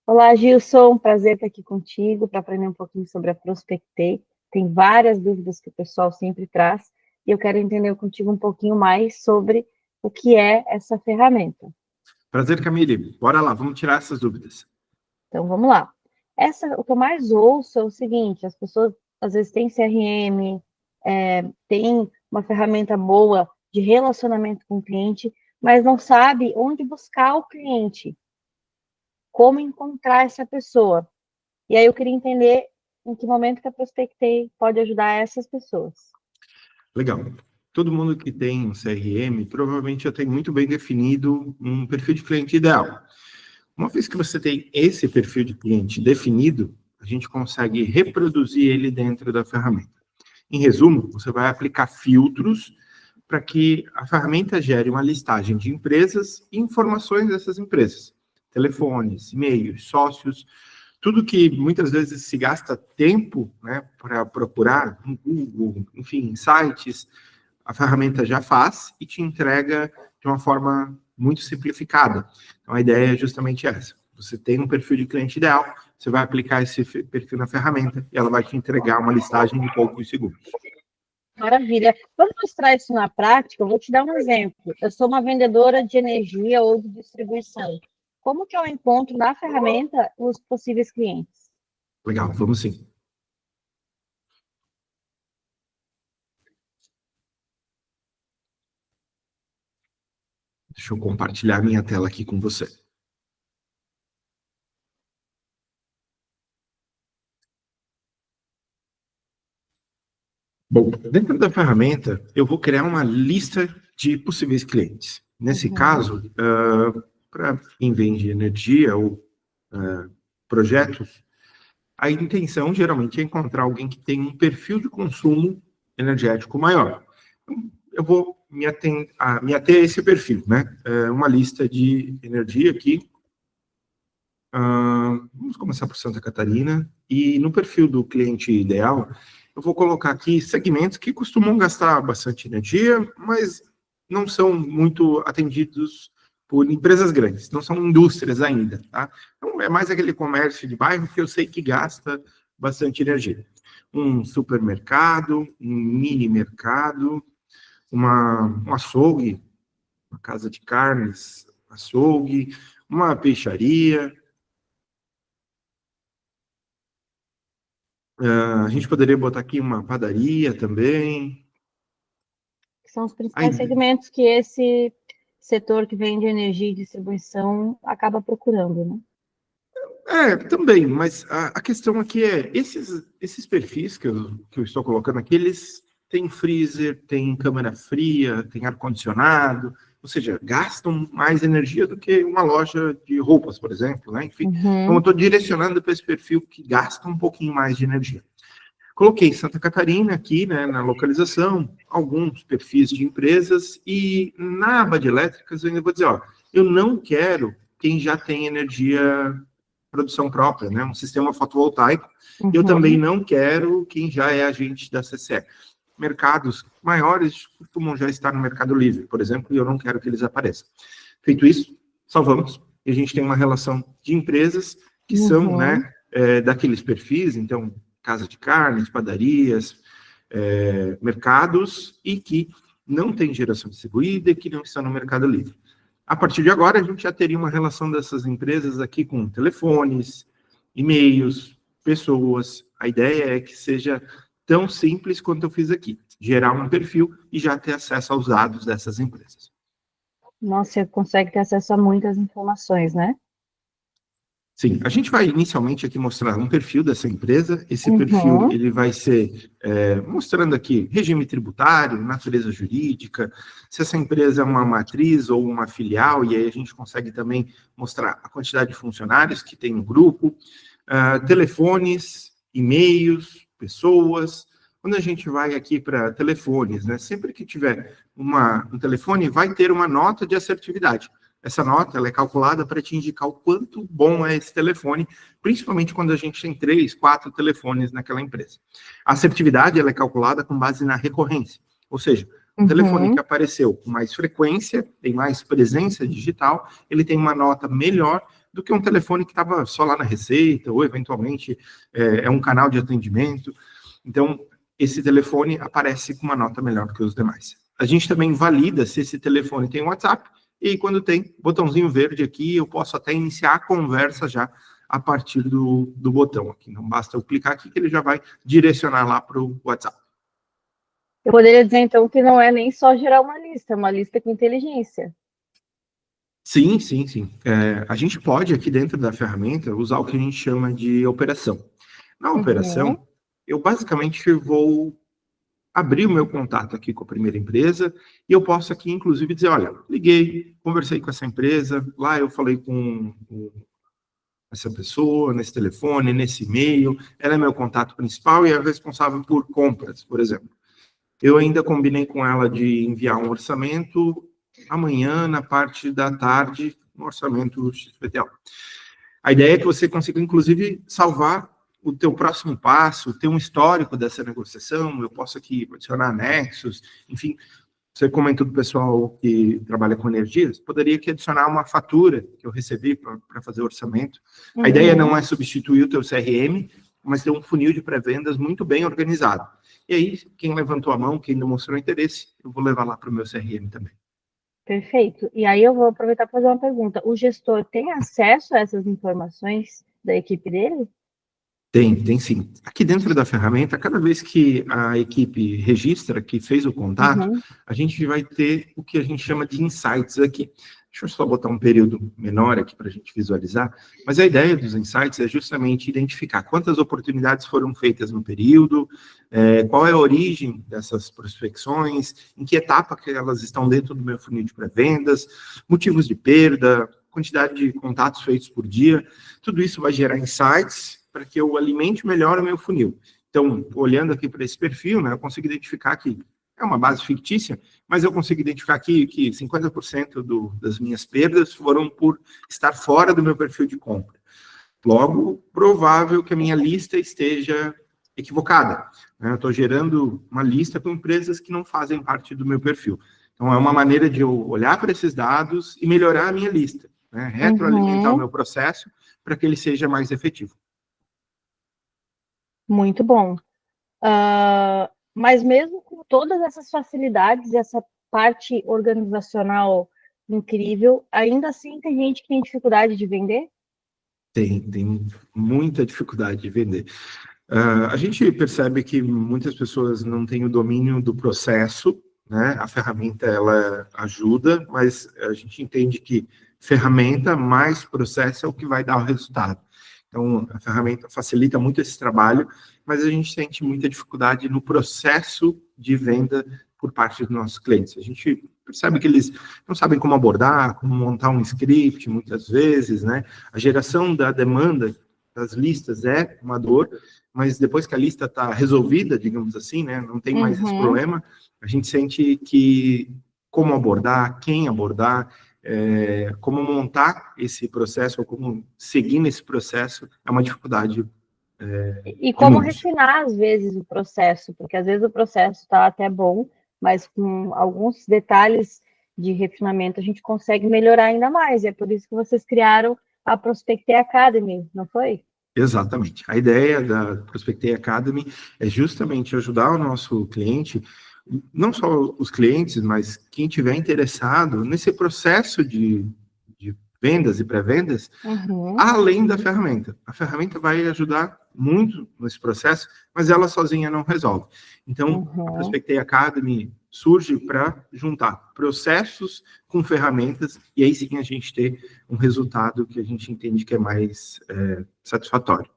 Olá, Gilson, prazer estar aqui contigo para aprender um pouquinho sobre a Prospectei. Tem várias dúvidas que o pessoal sempre traz e eu quero entender contigo um pouquinho mais sobre o que é essa ferramenta. Prazer, Camille. Bora lá, vamos tirar essas dúvidas. Então, vamos lá. O que eu mais ouço é o seguinte: as pessoas às vezes têm CRM, têm uma ferramenta boa de relacionamento com o cliente, mas não sabe onde buscar o cliente, como encontrar essa pessoa. E aí eu queria entender em que momento que a Prospectei pode ajudar essas pessoas. Legal. Todo mundo que tem um CRM provavelmente já tem muito bem definido um perfil de cliente ideal. Uma vez que você tem esse perfil de cliente definido, a gente consegue reproduzir ele dentro da ferramenta. Em resumo, você vai aplicar filtros para que a ferramenta gere uma listagem de empresas e informações dessas empresas. Telefones, e-mails, sócios, tudo que muitas vezes se gasta tempo, né, para procurar no Google, enfim, em sites, a ferramenta já faz e te entrega de uma forma muito simplificada. Então, a ideia é justamente essa. Você tem um perfil de cliente ideal, você vai aplicar esse perfil na ferramenta e ela vai te entregar uma listagem de poucos segundos. Maravilha. Vamos mostrar isso na prática? Eu vou te dar um exemplo. Eu sou uma vendedora de energia ou de distribuição. Como que eu encontro na ferramenta os possíveis clientes? Legal, vamos sim. Deixa eu compartilhar minha tela aqui com você. Bom, dentro da ferramenta, eu vou criar uma lista de possíveis clientes. Nesse caso, para quem vende energia ou projetos, a intenção geralmente é encontrar alguém que tem um perfil de consumo energético maior. Então, eu vou me ater a esse perfil, né? Uma lista de energia aqui. Vamos começar por Santa Catarina. E no perfil do cliente ideal, eu vou colocar aqui segmentos que costumam gastar bastante energia, mas não são muito atendidos por empresas grandes, não são indústrias ainda, tá? Então, é mais aquele comércio de bairro que eu sei que gasta bastante energia. Um supermercado, um mini mercado, um açougue, uma casa de carnes, açougue, uma peixaria. A gente poderia botar aqui uma padaria também. São os principais segmentos que esse setor que vende energia e distribuição acaba procurando, né? Também, mas a questão aqui é, esses perfis que eu estou colocando aqui, eles têm freezer, têm câmera fria, têm ar-condicionado, ou seja, gastam mais energia do que uma loja de roupas, por exemplo, né? Enfim, então eu estou direcionando para esse perfil que gasta um pouquinho mais de energia. Coloquei Santa Catarina aqui, né, na localização, alguns perfis de empresas e na aba de elétricas eu ainda vou dizer, ó, eu não quero quem já tem energia produção própria, né, um sistema fotovoltaico. Eu também não quero quem já é agente da CCE. Mercados maiores costumam já estar no Mercado Livre, por exemplo, e eu não quero que eles apareçam. Feito isso, salvamos, e a gente tem uma relação de empresas que são, né, daqueles perfis, então, casa de carnes, padarias, mercados, e que não tem geração distribuída e que não estão no Mercado Livre. A partir de agora, a gente já teria uma relação dessas empresas aqui com telefones, e-mails, pessoas. A ideia é que seja tão simples quanto eu fiz aqui, gerar um perfil e já ter acesso aos dados dessas empresas. Nossa, você consegue ter acesso a muitas informações, né? Sim, a gente vai inicialmente aqui mostrar um perfil dessa empresa. Esse perfil ele vai ser mostrando aqui regime tributário, natureza jurídica, se essa empresa é uma matriz ou uma filial, e aí a gente consegue também mostrar a quantidade de funcionários que tem no grupo, telefones, e-mails, pessoas. Quando a gente vai aqui para telefones, né, sempre que tiver um telefone, vai ter uma nota de assertividade. Essa nota ela é calculada para te indicar o quanto bom é esse telefone, principalmente quando a gente tem 3, 4 telefones naquela empresa. A assertividade ela é calculada com base na recorrência, ou seja, Um telefone que apareceu com mais frequência, tem mais presença digital, ele tem uma nota melhor do que um telefone que estava só lá na receita, ou eventualmente é um canal de atendimento. Então, esse telefone aparece com uma nota melhor do que os demais. A gente também valida se esse telefone tem WhatsApp, e quando tem botãozinho verde aqui, eu posso até iniciar a conversa já a partir do botão aqui. Não basta eu clicar aqui que ele já vai direcionar lá para o WhatsApp. Eu poderia dizer, então, que não é nem só gerar uma lista com inteligência. Sim, sim, sim. A gente pode, aqui dentro da ferramenta, usar o que a gente chama de operação. Na operação, eu basicamente vou abrir o meu contato aqui com a primeira empresa e eu posso aqui, inclusive, dizer, olha, liguei, conversei com essa empresa, lá eu falei com essa pessoa, nesse telefone, nesse e-mail, ela é meu contato principal e é responsável por compras, por exemplo. Eu ainda combinei com ela de enviar um orçamento amanhã, na parte da tarde, um orçamento XPTO. A ideia é que você consiga, inclusive, salvar o teu próximo passo, ter um histórico dessa negociação. Eu posso aqui adicionar anexos, enfim. Você comentou do pessoal que trabalha com energias, poderia aqui adicionar uma fatura que eu recebi para fazer o orçamento. A ideia não é substituir o teu CRM, mas ter um funil de pré-vendas muito bem organizado. E aí, quem levantou a mão, quem demonstrou interesse, eu vou levar lá para o meu CRM também. Perfeito. E aí eu vou aproveitar para fazer uma pergunta. O gestor tem acesso a essas informações da equipe dele? Tem sim. Aqui dentro da ferramenta, cada vez que a equipe registra que fez o contato, a gente vai ter o que a gente chama de insights aqui. Deixa eu só botar um período menor aqui para a gente visualizar. Mas a ideia dos insights é justamente identificar quantas oportunidades foram feitas no período, qual é a origem dessas prospecções, em que etapa que elas estão dentro do meu funil de pré-vendas, motivos de perda, quantidade de contatos feitos por dia. Tudo isso vai gerar insights para que eu alimente melhor o meu funil. Então, olhando aqui para esse perfil, né, eu consigo identificar que é uma base fictícia, mas eu consigo identificar aqui que 50% das minhas perdas foram por estar fora do meu perfil de compra. Logo, provável que a minha lista esteja equivocada. Né? Eu estou gerando uma lista com empresas que não fazem parte do meu perfil. Então, é uma maneira de eu olhar para esses dados e melhorar a minha lista, né? Retroalimentar o meu processo para que ele seja mais efetivo. Muito bom. Mas mesmo com todas essas facilidades, essa parte organizacional incrível, ainda assim tem gente que tem dificuldade de vender? Tem muita dificuldade de vender. A gente percebe que muitas pessoas não têm o domínio do processo, né? A ferramenta, ela ajuda, mas a gente entende que ferramenta mais processo é o que vai dar o resultado. Então, a ferramenta facilita muito esse trabalho, mas a gente sente muita dificuldade no processo de venda por parte dos nossos clientes. A gente percebe que eles não sabem como abordar, como montar um script, muitas vezes, né? A geração da demanda das listas é uma dor, mas depois que a lista está resolvida, digamos assim, né? Não tem mais esse problema, a gente sente que como abordar, quem abordar, como montar esse processo, ou como seguir nesse processo, é uma dificuldade. E como refinar, às vezes, o processo, porque às vezes o processo está até bom, mas com alguns detalhes de refinamento a gente consegue melhorar ainda mais, e é por isso que vocês criaram a Prospectei Academy, não foi? Exatamente. A ideia da Prospectei Academy é justamente ajudar o nosso cliente, não só os clientes, mas quem tiver interessado nesse processo de vendas e pré-vendas, além da ferramenta. A ferramenta vai ajudar muito nesse processo, mas ela sozinha não resolve. Então, a Prospectei Academy surge para juntar processos com ferramentas, e aí sim a gente ter um resultado que a gente entende que é mais satisfatório.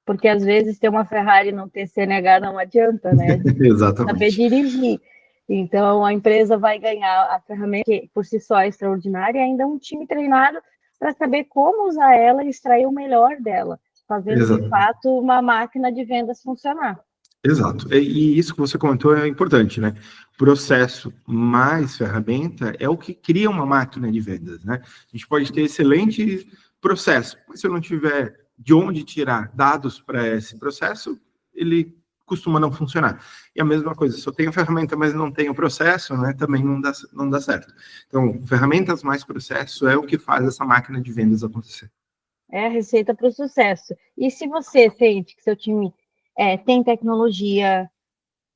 Porque às vezes ter uma Ferrari e não ter CNH não adianta, né? Exatamente. Saber dirigir. Então, a empresa vai ganhar a ferramenta, que por si só é extraordinária, e ainda um time treinado para saber como usar ela e extrair o melhor dela, fazendo, de fato, uma máquina de vendas funcionar. Exato. E isso que você comentou é importante, né? Processo mais ferramenta é o que cria uma máquina de vendas, né? A gente pode ter excelente processo, mas se eu não tiver de onde tirar dados para esse processo, ele costuma não funcionar. E a mesma coisa, se eu tenho ferramenta, mas não tenho processo, né, também não dá certo. Então, ferramentas mais processo é o que faz essa máquina de vendas acontecer. É a receita para o sucesso. E se você sente que seu time tem tecnologia,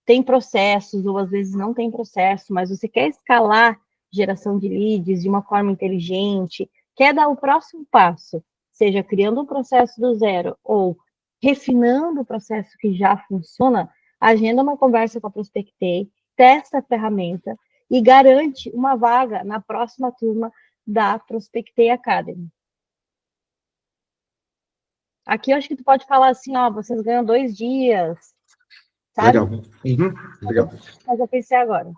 tem processos, ou às vezes não tem processo, mas você quer escalar geração de leads de uma forma inteligente, quer dar o próximo passo, seja criando um processo do zero ou refinando o processo que já funciona, agenda uma conversa com a Prospectei, testa a ferramenta e garante uma vaga na próxima turma da Prospectei Academy. Aqui eu acho que tu pode falar assim, ó, vocês ganham 2 dias, sabe? Legal. Uhum. Legal. Mas eu pensei agora.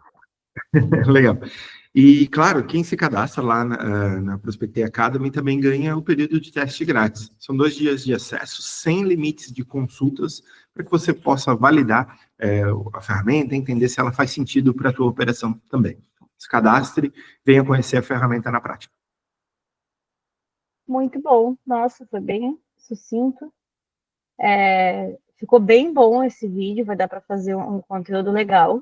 Legal. E, claro, quem se cadastra lá na Prospectei Academy também ganha o período de teste grátis. São 2 dias de acesso, sem limites de consultas, para que você possa validar a ferramenta, entender se ela faz sentido para a tua operação também. Se cadastre, venha conhecer a ferramenta na prática. Muito bom. Nossa, foi bem sucinto. Ficou bem bom esse vídeo, vai dar para fazer um conteúdo legal.